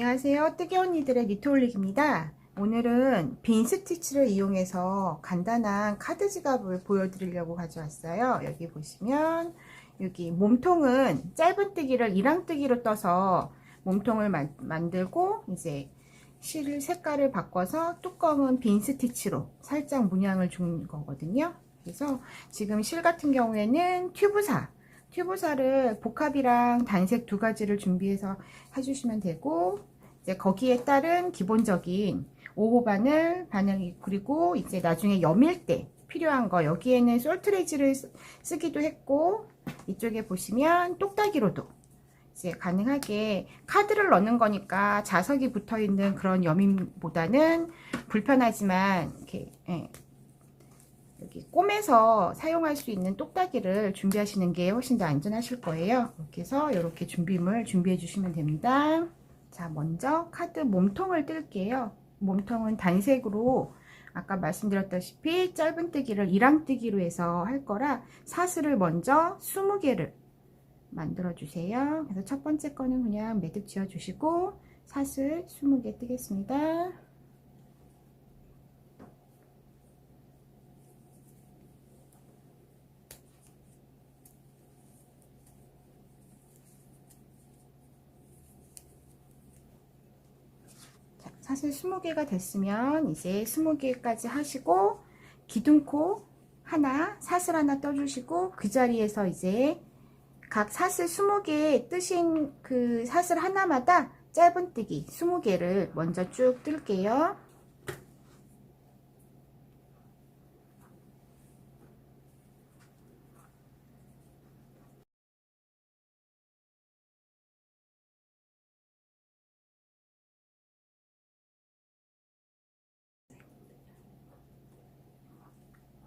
안녕하세요. 뜨개 언니들의 니트 올릭입니다. 오늘은 빈 스티치를 이용해서 간단한 카드 지갑을 보여드리려고 가져왔어요. 여기 보시면 여기 몸통은 짧은뜨기를 이랑뜨기로 떠서 몸통을 만들고 이제 실 색깔을 바꿔서 뚜껑은 빈 스티치로 살짝 문양을 준 거거든요. 그래서 지금 실 같은 경우에는 튜브사를 복합이랑 단색 두 가지를 준비해서 해주시면 되고, 이제 거기에 따른 기본적인 5호 바늘, 그리고 이제 나중에 여밀 때 필요한 거, 여기에는 솔트레지를 쓰기도 했고, 이쪽에 보시면 똑딱이로도 이제 가능하게 카드를 넣는 거니까 자석이 붙어 있는 그런 여밈보다는 불편하지만 이렇게 여기 꿰매서 사용할 수 있는 똑딱이를 준비하시는 게 훨씬 더 안전하실 거예요. 이렇게 해서 이렇게 준비물 준비해 주시면 됩니다. 자, 먼저 카드 몸통을 뜰게요. 몸통은 단색으로 아까 말씀드렸다시피 짧은뜨기를 이랑뜨기로 해서 할 거라 사슬을 먼저 20개를 만들어 주세요. 그래서 첫 번째 거는 그냥 매듭 지어 주시고 사슬 20개 뜨겠습니다. 사슬 20개가 됐으면 이제 20개까지 하시고 기둥코 하나, 사슬 하나 떠주시고 그 자리에서 이제 각 사슬 20개 뜨신 그 사슬 하나마다 짧은뜨기 20개를 먼저 쭉 뜰게요.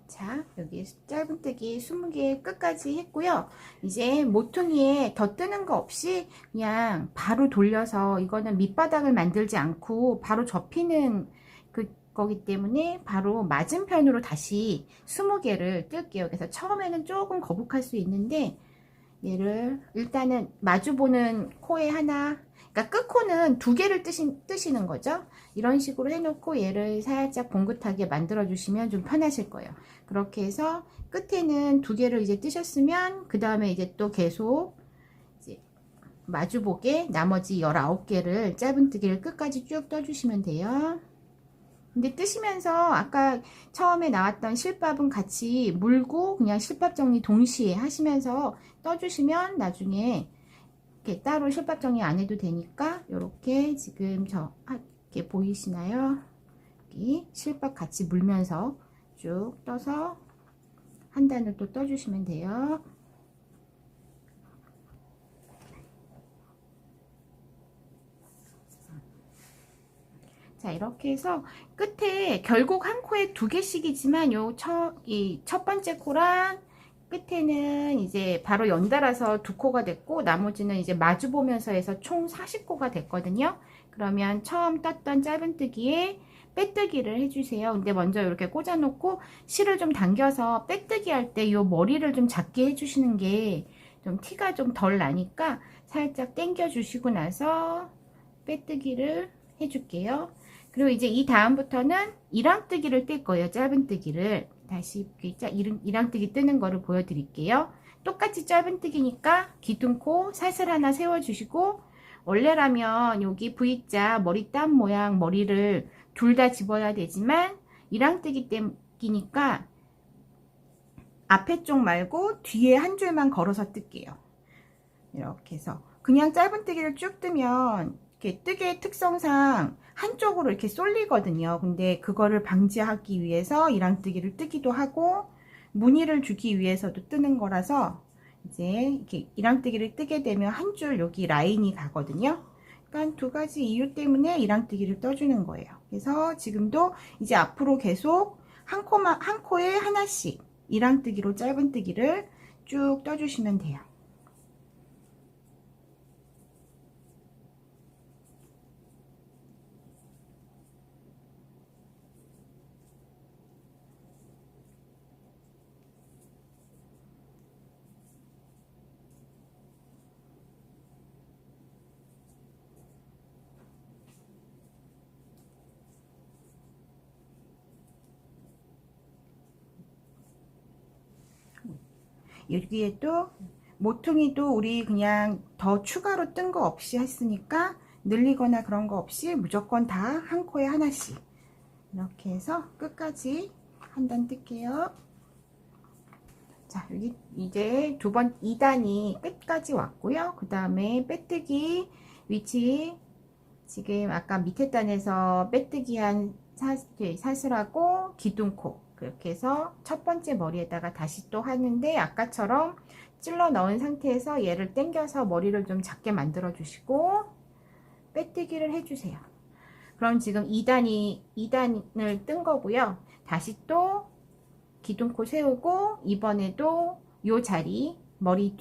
자, 여기 짧은뜨기 20개 끝까지 했고요. 이제 모퉁이에 더 뜨는 거 없이 그냥 바로 돌려서, 이거는 밑바닥을 만들지 않고 바로 접히는 거기 때문에 바로 맞은편으로 다시 20개를 뜰게요. 그래서 처음에는 조금 거북할 수 있는데 얘를 일단은 마주보는 코에 하나, 그러니까 끝코는 2개를 뜨시는 거죠. 이런 식으로 해놓고 얘를 살짝 봉긋하게 만들어 주시면 좀 편하실 거예요. 그렇게 해서 끝에는 2개를 이제 뜨셨으면 그 다음에 이제 또 계속 이제 마주보게 나머지 19개를 짧은뜨기를 끝까지 쭉 떠주시면 돼요. 근데 뜨시면서 아까 처음에 나왔던 실밥은 같이 물고 그냥 실밥 정리 동시에 하시면서 떠주시면 나중에 이렇게 따로 실밥 정리 안 해도 되니까, 이렇게 지금 이렇게 보이시나요? 여기 실밥 같이 물면서 쭉 떠서 한 단을 또 떠주시면 돼요. 자, 이렇게 해서 끝에 결국 한 코에 2개씩이지만 이 첫 번째 코랑 끝에는 이제 바로 연달아서 2코가 됐고 나머지는 이제 마주 보면서 해서 총 40코가 됐거든요. 그러면 처음 떴던 짧은뜨기에 빼뜨기를 해주세요. 근데 먼저 이렇게 꽂아 놓고 실을 좀 당겨서 빼뜨기 할 때 이 머리를 좀 작게 해주시는 게 좀 티가 좀 덜 나니까 살짝 당겨 주시고 나서 빼뜨기를 해줄게요. 그리고 이제 이 다음부터는 이랑뜨기를 뜰 거예요. 짧은뜨기를 다시 이랑뜨기 뜨는 거를 보여드릴게요. 똑같이 짧은뜨기니까 기둥코 사슬 하나 세워주시고, 원래라면 여기 V자 머리 땀 모양 머리를 둘 다 집어야 되지만 이랑뜨기 때니까 앞에 쪽 말고 뒤에 한 줄만 걸어서 뜰게요. 이렇게 해서 그냥 짧은뜨기를 쭉 뜨면 이렇게 뜨개의 특성상 한쪽으로 이렇게 쏠리거든요. 근데 그거를 방지하기 위해서 이랑뜨기를 뜨기도 하고 무늬를 주기 위해서도 뜨는 거라서 이제 이렇게 이랑뜨기를 뜨게 되면 한 줄 여기 라인이 가거든요. 그러니까 2가지 이유 때문에 이랑뜨기를 떠주는 거예요. 그래서 지금도 이제 앞으로 계속 한 코에 하나씩 이랑뜨기로 짧은뜨기를 쭉 떠주시면 돼요. 여기에도 모퉁이도 우리 그냥 더 추가로 뜬 거 없이 했으니까 늘리거나 그런 거 없이 무조건 다 한 코에 하나씩 이렇게 해서 끝까지 한 단 뜰게요. 자, 여기 이제 2단이 끝까지 왔고요. 그 다음에 빼뜨기 위치, 지금 아까 밑에 단에서 빼뜨기 한 사슬하고 기둥코, 그렇게 해서 첫 번째 머리에다가 다시 또 하는데, 아까처럼 찔러 넣은 상태에서 얘를 당겨서 머리를 좀 작게 만들어 주시고 빼뜨기를 해 주세요. 그럼 지금 2단을 뜬 거고요. 다시 또 기둥코 세우고, 이번에도 요 자리 머리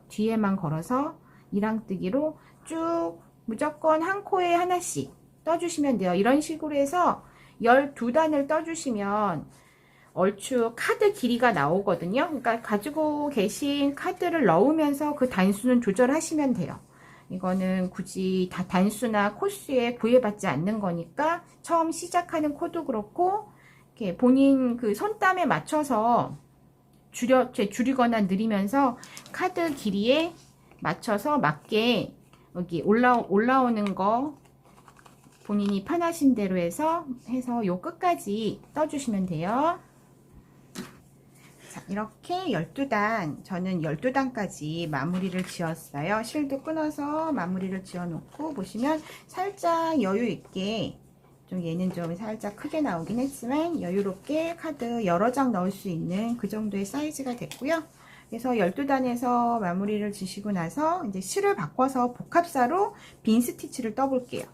뒤에만 걸어서 이랑뜨기로 쭉 무조건 한 코에 하나씩 떠주시면 돼요. 이런 식으로 해서 12단을 떠주시면 얼추 카드 길이가 나오거든요. 그러니까 가지고 계신 카드를 넣으면서 그 단수는 조절하시면 돼요. 이거는 굳이 다 단수나 코수에 구애받지 않는 거니까 처음 시작하는 코도 그렇고 이렇게 본인 그 손땀에 맞춰서 줄이거나 늘리면서 카드 길이에 맞춰서 맞게 여기 올라오는 거 본인이 편하신 대로 해서 요 끝까지 떠주시면 돼요. 자, 이렇게 12단, 저는 12단까지 마무리를 지었어요. 실도 끊어서 마무리를 지어 놓고, 보시면 살짝 여유 있게, 좀 얘는 좀 살짝 크게 나오긴 했지만 여유롭게 카드 여러 장 넣을 수 있는 그 정도의 사이즈가 됐고요. 그래서 12단에서 마무리를 지시고 나서 이제 실을 바꿔서 복합사로 빈 스티치를 떠볼게요.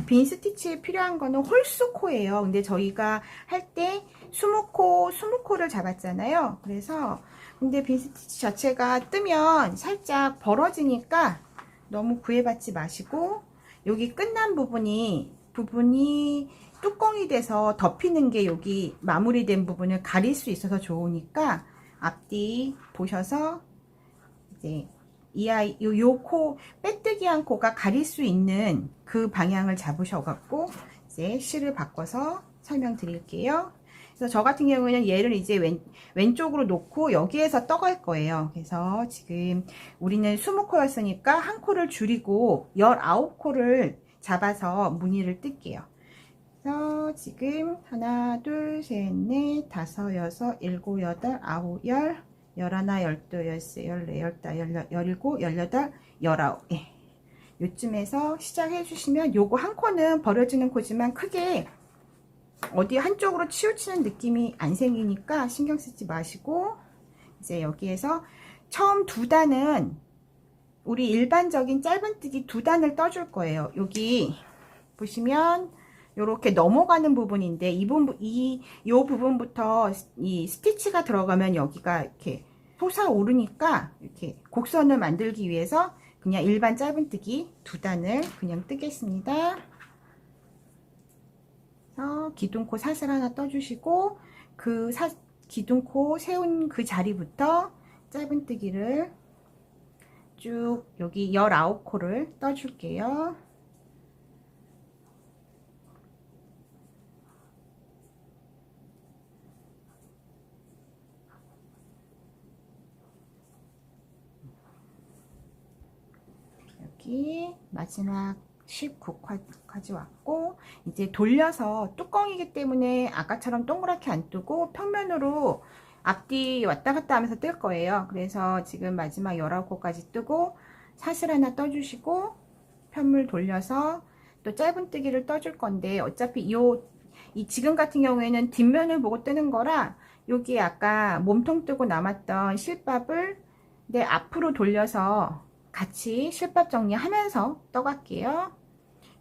빈 스티치에 필요한 거는 홀수코예요. 근데 저희가 할 때 20코를 잡았잖아요. 그래서 근데 빈 스티치 자체가 뜨면 살짝 벌어지니까 너무 구애받지 마시고, 여기 끝난 부분이 뚜껑이 돼서 덮이는 게 여기 마무리된 부분을 가릴 수 있어서 좋으니까 앞뒤 보셔서 이제 요 코, 빼뜨기 한 코가 가릴 수 있는 그 방향을 잡으셔갖고 이제 실을 바꿔서 설명드릴게요. 그래서 저 같은 경우에는 얘를 이제 왼쪽으로 놓고 여기에서 떠갈 거예요. 그래서 지금 우리는 20코였으니까 한 코를 줄이고 19코를 잡아서 무늬를 뜰게요. 그래서 지금 하나, 둘, 셋, 넷, 다섯, 여섯, 일곱, 여덟, 아홉, 열, 열하나, 열두, 열세, 열네, 열다, 열일곱, 열여덟, 열아홉. 예. 요쯤에서 시작해 주시면 요거 한 코는 버려지는 코지만 크게 어디 한쪽으로 치우치는 느낌이 안 생기니까 신경 쓰지 마시고, 이제 여기에서 처음 2단은 우리 일반적인 짧은뜨기 2단을 떠줄 거예요. 여기 보시면 이렇게 넘어가는 부분인데 요 부분부터 이 스티치가 들어가면 여기가 이렇게 솟아오르니까 이렇게 곡선을 만들기 위해서 그냥 일반 짧은뜨기 2단을 그냥 뜨겠습니다. 기둥코 사슬 하나 떠주시고, 그 기둥코 세운 그 자리부터 짧은뜨기를 쭉 여기 19코를 떠줄게요. 여기 마지막 19코까지 왔고, 이제 돌려서 뚜껑이기 때문에 아까처럼 동그랗게 안 뜨고 평면으로 앞뒤 왔다 갔다 하면서 뜰 거예요. 그래서 지금 마지막 19코까지 뜨고 사슬 하나 떠주시고 편물 돌려서 또 짧은뜨기를 떠줄 건데, 어차피 이 지금 같은 경우에는 뒷면을 보고 뜨는 거라 여기 아까 몸통 뜨고 남았던 실밥을 내 앞으로 돌려서 같이 실밥 정리하면서 떠갈게요.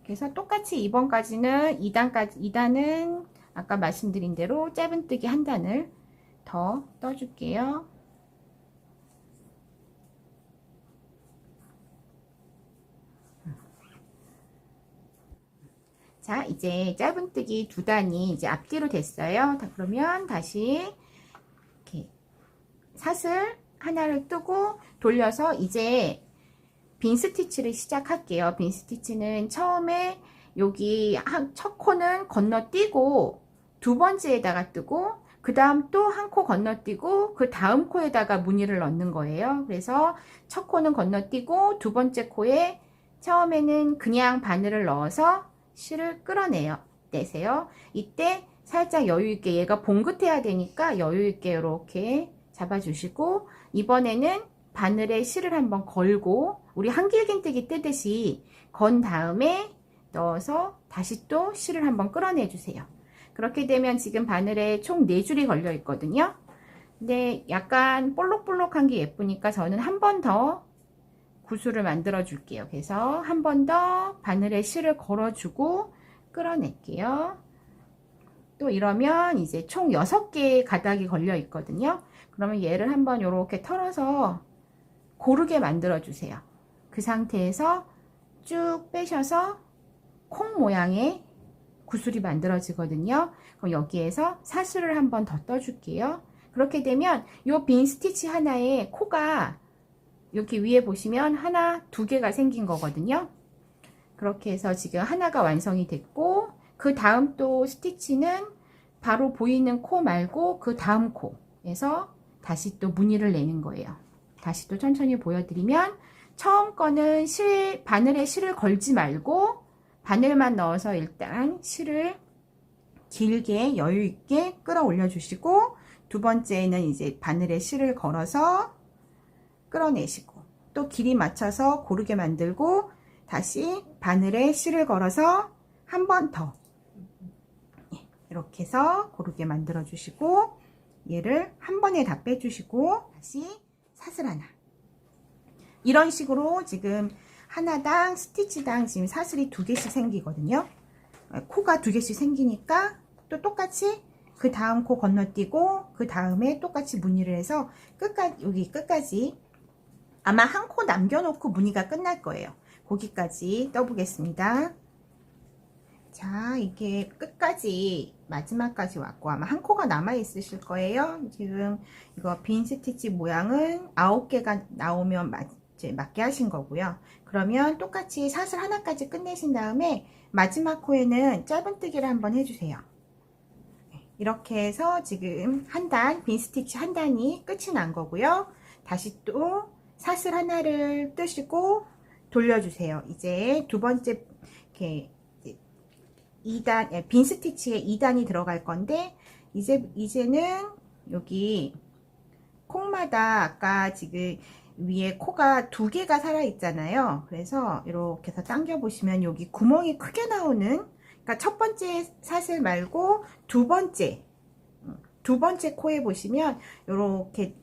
그래서 똑같이 이번까지는 2단은 아까 말씀드린 대로 짧은뜨기 한 단을 더 떠줄게요. 자, 이제 짧은뜨기 2단이 이제 앞뒤로 됐어요. 그러면 다시 이렇게 사슬 하나를 뜨고 돌려서 이제 빈 스티치를 시작할게요. 빈 스티치는 처음에 여기 첫 코는 건너뛰고 두 번째에다가 뜨고, 그 다음 또 한 코 건너뛰고 그 다음 코에다가 무늬를 넣는 거예요. 그래서 첫 코는 건너뛰고 두 번째 코에 처음에는 그냥 바늘을 넣어서 실을 끌어내요. 내세요. 이때 살짝 여유있게, 얘가 봉긋해야 되니까 여유있게 이렇게 잡아주시고, 이번에는 바늘에 실을 한번 걸고, 우리 한길긴뜨기 뜨듯이 건 다음에 넣어서 다시 또 실을 한번 끌어내 주세요. 그렇게 되면 지금 바늘에 총 4줄이 걸려 있거든요. 근데 약간 볼록볼록한 게 예쁘니까 저는 한 번 더 구슬을 만들어 줄게요. 그래서 한 번 더 바늘에 실을 걸어주고 끌어낼게요. 또 이러면 이제 총 6개의 가닥이 걸려 있거든요. 그러면 얘를 한번 이렇게 털어서 고르게 만들어 주세요. 그 상태에서 쭉 빼셔서 콩 모양의 구슬이 만들어지거든요. 그럼 여기에서 사슬을 한번 더 떠줄게요. 그렇게 되면 이 빈 스티치 하나에 코가 여기 위에 보시면 하나, 2개가 생긴 거거든요. 그렇게 해서 지금 하나가 완성이 됐고, 그 다음 또 스티치는 바로 보이는 코 말고 그 다음 코에서 다시 또 무늬를 내는 거예요. 다시 또 천천히 보여드리면, 처음 거는 바늘에 실을 걸지 말고 바늘만 넣어서 일단 실을 길게 여유있게 끌어올려 주시고, 두 번째는 이제 바늘에 실을 걸어서 끌어내시고, 또 길이 맞춰서 고르게 만들고 다시 바늘에 실을 걸어서 한 번 더 이렇게 해서 고르게 만들어 주시고, 얘를 한 번에 다 빼주시고 다시 사슬 하나, 이런 식으로 지금 하나당 스티치당 지금 사슬이 2개씩 생기거든요. 코가 2개씩 생기니까 또 똑같이 그 다음 코 건너뛰고 그 다음에 똑같이 무늬를 해서 끝까지, 여기 끝까지 아마 한 코 남겨놓고 무늬가 끝날 거예요. 거기까지 떠보겠습니다. 자, 이게 끝까지 마지막까지 왔고 아마 한 코가 남아 있으실 거예요. 지금 이거 빈 스티치 모양은 9개가 나오면 맞게 하신 거고요. 그러면 똑같이 사슬 하나까지 끝내신 다음에 마지막 코에는 짧은뜨기를 한번 해주세요. 이렇게 해서 지금 한 단, 빈 스티치 한 단이 끝이 난 거고요. 다시 또 사슬 하나를 뜨시고 돌려주세요. 이제 두 번째 이렇게 2단, 빈 스티치에 2단이 들어갈 건데, 이제는 여기 콩마다 아까 지금 위에 코가 2개가 살아 있잖아요. 그래서 이렇게 해서 당겨 보시면 여기 구멍이 크게 나오는, 그러니까 첫 번째 사슬 말고 두 번째 코에 보시면 이렇게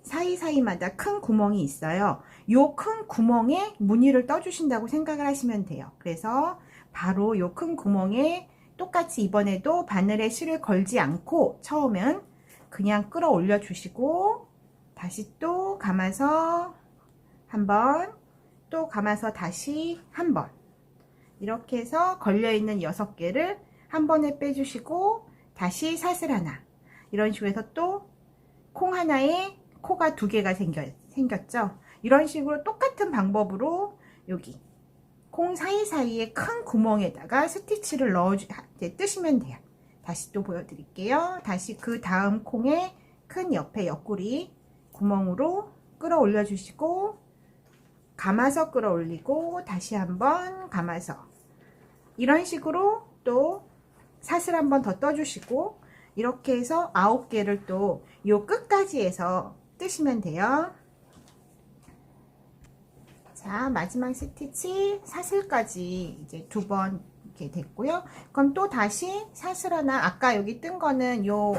사이사이마다 큰 구멍이 있어요. 요 큰 구멍에 무늬를 떠주신다고 생각을 하시면 돼요. 그래서 바로 요 큰 구멍에 똑같이 이번에도 바늘에 실을 걸지 않고 처음엔 그냥 끌어올려 주시고, 다시 또 감아서 한번, 또 감아서 다시 한번, 이렇게 해서 걸려있는 6개를 한 번에 빼주시고 다시 사슬 하나, 이런 식으로 해서 또 콩 하나에 코가 2개가 생겼죠. 이런 식으로 똑같은 방법으로 여기 콩 사이사이에 큰 구멍에다가 스티치를 뜨시면 돼요. 다시 또 보여드릴게요. 다시 그 다음 콩의 큰 옆에 옆구리 구멍으로 끌어올려 주시고, 감아서 끌어올리고 다시 한번 감아서, 이런 식으로 또 사슬 한번 더 떠주시고, 이렇게 해서 9개를 또 요 끝까지 해서 뜨시면 돼요. 자, 마지막 스티치 사슬까지 이제 2번 이렇게 됐고요. 그럼 또 다시 사슬 하나, 아까 여기 뜬 거는 요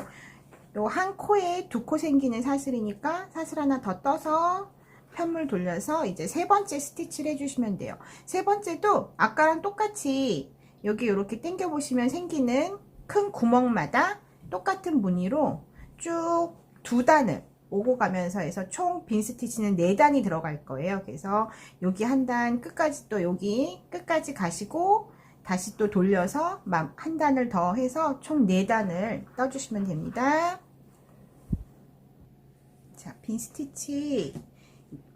한 코에 2코 생기는 사슬이니까 사슬 하나 더 떠서 편물 돌려서 이제 3번째 스티치를 해주시면 돼요. 3번째도 아까랑 똑같이 여기 이렇게 당겨 보시면 생기는 큰 구멍마다 똑같은 무늬로 쭉 2단을 오고 가면서 해서 총 빈 스티치는 4단이 들어갈 거예요. 그래서 여기 한 단 끝까지, 또 여기 끝까지 가시고 다시 또 돌려서 한 단을 더 해서 총 4단을 떠주시면 됩니다. 자, 빈 스티치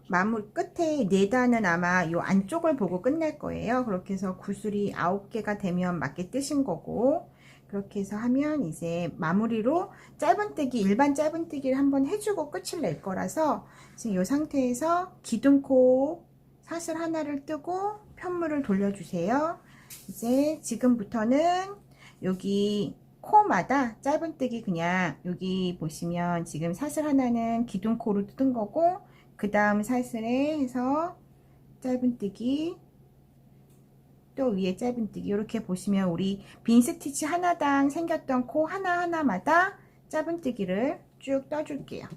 마무리 끝에 4단은 아마 이 안쪽을 보고 끝낼 거예요. 그렇게 해서 구슬이 9개가 되면 맞게 뜨신 거고, 그렇게 해서 하면 이제 마무리로 짧은뜨기, 일반 짧은뜨기를 한번 해주고 끝을 낼 거라서 지금 이 상태에서 기둥코 사슬 하나를 뜨고 편물을 돌려주세요. 이제 지금부터는 여기 코마다 짧은뜨기 그냥 여기 보시면 지금 사슬 하나는 기둥코로 뜬 거고 그 다음 사슬에 해서 짧은뜨기 또 위에 짧은뜨기 이렇게 보시면 우리 빈 스티치 하나당 생겼던 코 하나하나마다 짧은뜨기를 쭉 떠줄게요.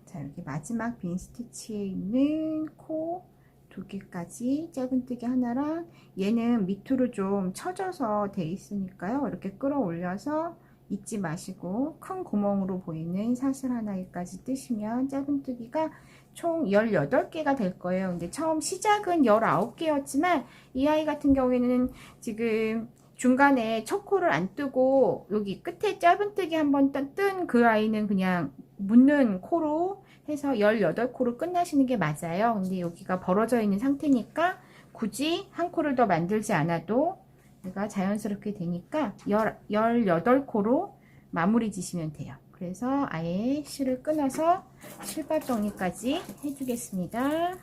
자, 여기 마지막 빈 스티치에 있는 코 두 개까지 짧은뜨기 하나랑 얘는 밑으로 좀 쳐져서 돼 있으니까요. 이렇게 끌어올려서 잊지 마시고 큰 구멍으로 보이는 사슬 하나까지 뜨시면 짧은뜨기가 총 18개가 될 거예요. 근데 처음 시작은 19개였지만 이 아이 같은 경우에는 지금 중간에 첫 코를 안 뜨고 여기 끝에 짧은뜨기 한번 뜬 그 아이는 그냥 묶는 코로 해서 18코로 끝나시는 게 맞아요. 근데 여기가 벌어져 있는 상태니까 굳이 한 코를 더 만들지 않아도 얘가 자연스럽게 되니까 18코로 마무리 지시면 돼요. 그래서 아예 실을 끊어서 실밥 정리까지 해주겠습니다.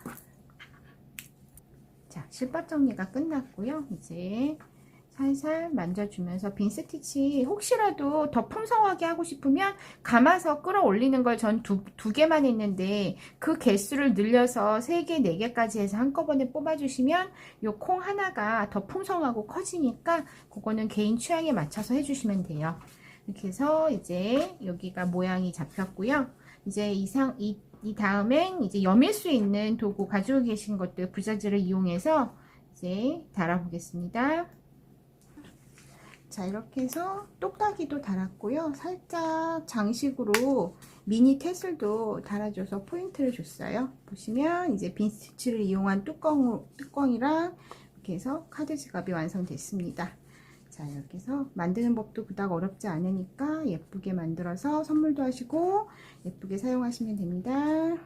자, 실밥 정리가 끝났고요. 이제 살살 만져주면서 빈 스티치 혹시라도 더 풍성하게 하고 싶으면 감아서 끌어올리는 걸 전 두 개만 했는데 그 개수를 늘려서 3개, 4개까지 해서 한꺼번에 뽑아주시면 요 콩 하나가 더 풍성하고 커지니까 그거는 개인 취향에 맞춰서 해주시면 돼요. 이렇게 해서 이제 여기가 모양이 잡혔고요. 이제 이 다음엔 이제 여밀 수 있는 도구 가지고 계신 것들 부자재를 이용해서 이제 달아보겠습니다. 자, 이렇게 해서 똑딱이도 달았고요. 살짝 장식으로 미니 태슬도 달아줘서 포인트를 줬어요. 보시면 이제 빈 스티치를 이용한 뚜껑이랑 이렇게 해서 카드 지갑이 완성됐습니다. 자, 이렇게 해서 만드는 법도 그닥 어렵지 않으니까 예쁘게 만들어서 선물도 하시고 예쁘게 사용하시면 됩니다.